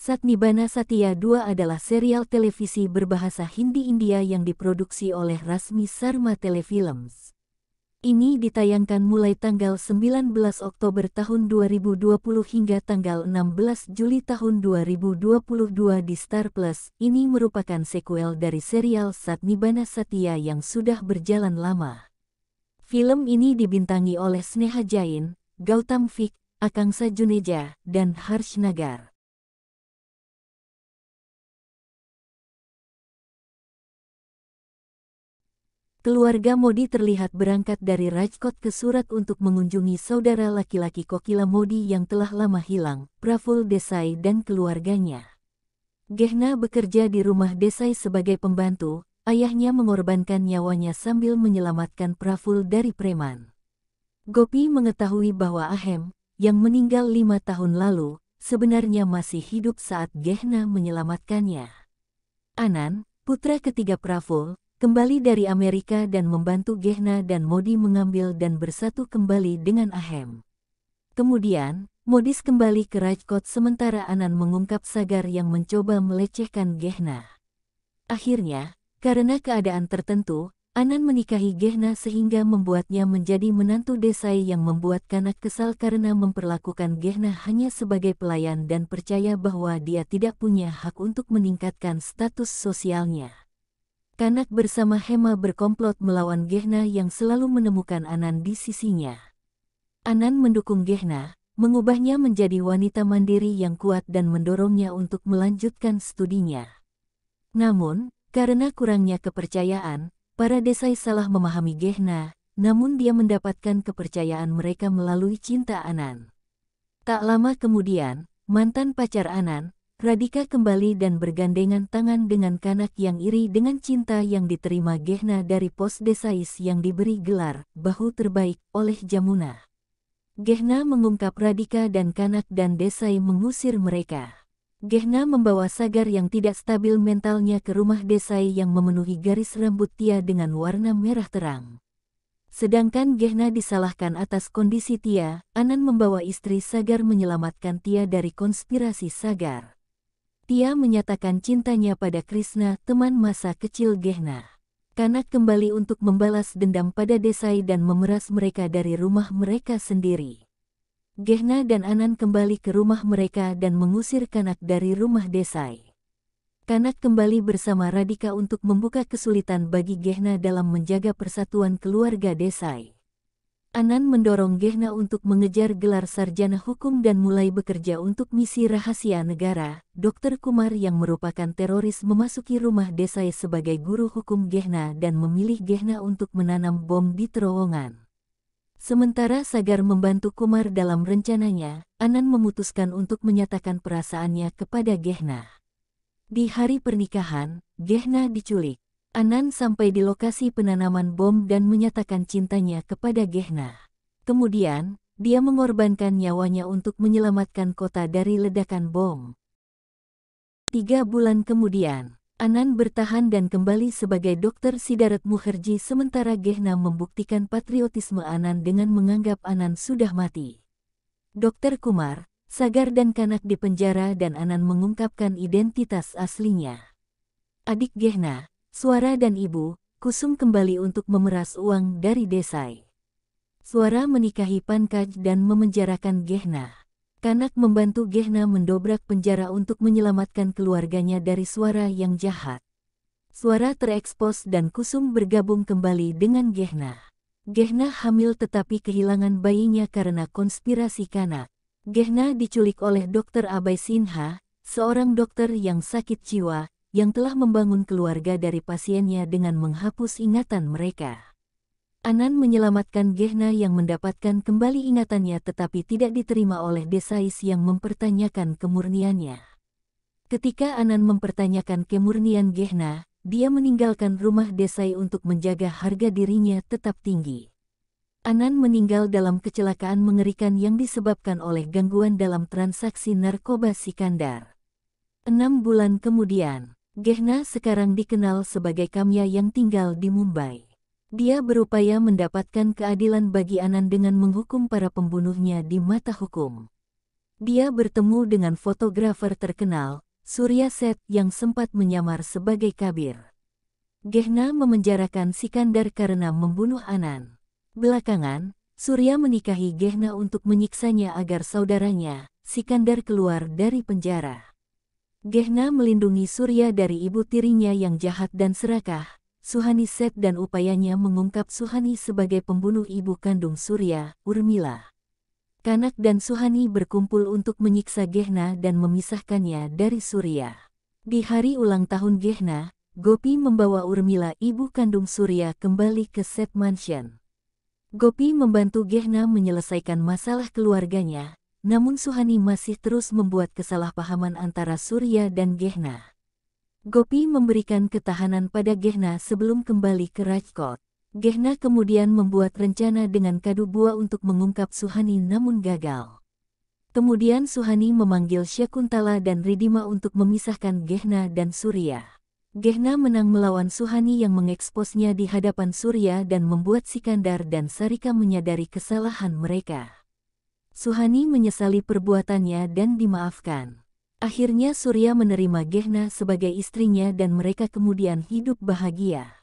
Satnibana Satya 2 adalah serial televisi berbahasa Hindi India yang diproduksi oleh Rasmi Sharma Telefilms. Ini ditayangkan mulai tanggal 19 Oktober tahun 2020 hingga tanggal 16 Juli tahun 2022 di Star Plus. Ini merupakan sequel dari serial Satnibana Satya yang sudah berjalan lama. Film ini dibintangi oleh Sneha Jain, Gautam Vik, Akangsa Juneja, dan Harsh Nagar. Keluarga Modi terlihat berangkat dari Rajkot ke Surat untuk mengunjungi saudara laki-laki Kokila Modi yang telah lama hilang, Praful Desai dan keluarganya. Gehna bekerja di rumah Desai sebagai pembantu, ayahnya mengorbankan nyawanya sambil menyelamatkan Praful dari preman. Gopi mengetahui bahwa Ahem, yang meninggal 5 tahun lalu, sebenarnya masih hidup saat Gehna menyelamatkannya. Anand, putra ketiga Praful, kembali dari Amerika dan membantu Gehna dan Modi mengambil dan bersatu kembali dengan Ahem. Kemudian, Modis kembali ke Rajkot sementara Anand mengungkap Sagar yang mencoba melecehkan Gehna. Akhirnya, karena keadaan tertentu, Anand menikahi Gehna sehingga membuatnya menjadi menantu Desai yang membuat Kanak kesal karena memperlakukan Gehna hanya sebagai pelayan dan percaya bahwa dia tidak punya hak untuk meningkatkan status sosialnya. Kanak bersama Hema berkomplot melawan Gehna yang selalu menemukan Anand di sisinya. Anand mendukung Gehna, mengubahnya menjadi wanita mandiri yang kuat dan mendorongnya untuk melanjutkan studinya. Namun, karena kurangnya kepercayaan, para Desai salah memahami Gehna, namun dia mendapatkan kepercayaan mereka melalui cinta Anand. Tak lama kemudian, mantan pacar Anand, Radhika kembali dan bergandengan tangan dengan Kanak yang iri dengan cinta yang diterima Gehna dari pos Desais yang diberi gelar Bahu Terbaik oleh Jamuna. Gehna mengungkap Radhika dan Kanak dan Desai mengusir mereka. Gehna membawa Sagar yang tidak stabil mentalnya ke rumah Desai yang memenuhi garis rambut Tia dengan warna merah terang. Sedangkan Gehna disalahkan atas kondisi Tia, Anand membawa istri Sagar menyelamatkan Tia dari konspirasi Sagar. Tia menyatakan cintanya pada Krishna, teman masa kecil Gehna. Kanak kembali untuk membalas dendam pada Desai dan memeras mereka dari rumah mereka sendiri. Gehna dan Anand kembali ke rumah mereka dan mengusir Kanak dari rumah Desai. Kanak kembali bersama Radhika untuk membuka kesulitan bagi Gehna dalam menjaga persatuan keluarga Desai. Anand mendorong Gehna untuk mengejar gelar sarjana hukum dan mulai bekerja untuk misi rahasia negara. Dr. Kumar yang merupakan teroris memasuki rumah Desai sebagai guru hukum Gehna dan memilih Gehna untuk menanam bom di terowongan. Sementara Sagar membantu Kumar dalam rencananya, Anand memutuskan untuk menyatakan perasaannya kepada Gehna. Di hari pernikahan, Gehna diculik. Anand sampai di lokasi penanaman bom dan menyatakan cintanya kepada Gehna. Kemudian, dia mengorbankan nyawanya untuk menyelamatkan kota dari ledakan bom. 3 bulan kemudian, Anand bertahan dan kembali sebagai Dr. Sidarat Mukherjee sementara Gehna membuktikan patriotisme Anand dengan menganggap Anand sudah mati. Dr. Kumar, Sagar dan Kanak dipenjara dan Anand mengungkapkan identitas aslinya. Adik Gehna, Suara dan Ibu, Kusum kembali untuk memeras uang dari Desai. Suara menikahi Pankaj dan memenjarakan Gehna. Kanak membantu Gehna mendobrak penjara untuk menyelamatkan keluarganya dari Suara yang jahat. Suara terekspos dan Kusum bergabung kembali dengan Gehna. Gehna hamil tetapi kehilangan bayinya karena konspirasi Kanak. Gehna diculik oleh Dr. Abhay Sinha, seorang dokter yang sakit jiwa, yang telah membangun keluarga dari pasiennya dengan menghapus ingatan mereka. Anand menyelamatkan Gehna yang mendapatkan kembali ingatannya tetapi tidak diterima oleh Desais yang mempertanyakan kemurniannya. Ketika Anand mempertanyakan kemurnian Gehna, dia meninggalkan rumah Desai untuk menjaga harga dirinya tetap tinggi. Anand meninggal dalam kecelakaan mengerikan yang disebabkan oleh gangguan dalam transaksi narkoba Sikandar. 6 bulan kemudian, Gehna sekarang dikenal sebagai Kamya yang tinggal di Mumbai. Dia berupaya mendapatkan keadilan bagi Anand dengan menghukum para pembunuhnya di mata hukum. Dia bertemu dengan fotografer terkenal, Surya Seth yang sempat menyamar sebagai Kabir. Gehna memenjarakan Sikandar karena membunuh Anan. Belakangan, Surya menikahi Gehna untuk menyiksanya agar saudaranya, Sikandar keluar dari penjara. Gehna melindungi Surya dari ibu tirinya yang jahat dan serakah, Suhani Seth, dan upayanya mengungkap Suhani sebagai pembunuh ibu kandung Surya, Urmila. Kanak dan Suhani berkumpul untuk menyiksa Gehna dan memisahkannya dari Surya. Di hari ulang tahun Gehna, Gopi membawa Urmila, ibu kandung Surya, kembali ke Seth Mansion. Gopi membantu Gehna menyelesaikan masalah keluarganya, namun Suhani masih terus membuat kesalahpahaman antara Surya dan Gehna. Gopi memberikan ketahanan pada Gehna sebelum kembali ke Rajkot. Gehna kemudian membuat rencana dengan Kadu Bua untuk mengungkap Suhani namun gagal. Kemudian Suhani memanggil Syakuntala dan Ridima untuk memisahkan Gehna dan Surya. Gehna menang melawan Suhani yang mengeksposnya di hadapan Surya dan membuat Sikandar dan Sarika menyadari kesalahan mereka. Suhani menyesali perbuatannya dan dimaafkan. Akhirnya Surya menerima Gehna sebagai istrinya dan mereka kemudian hidup bahagia.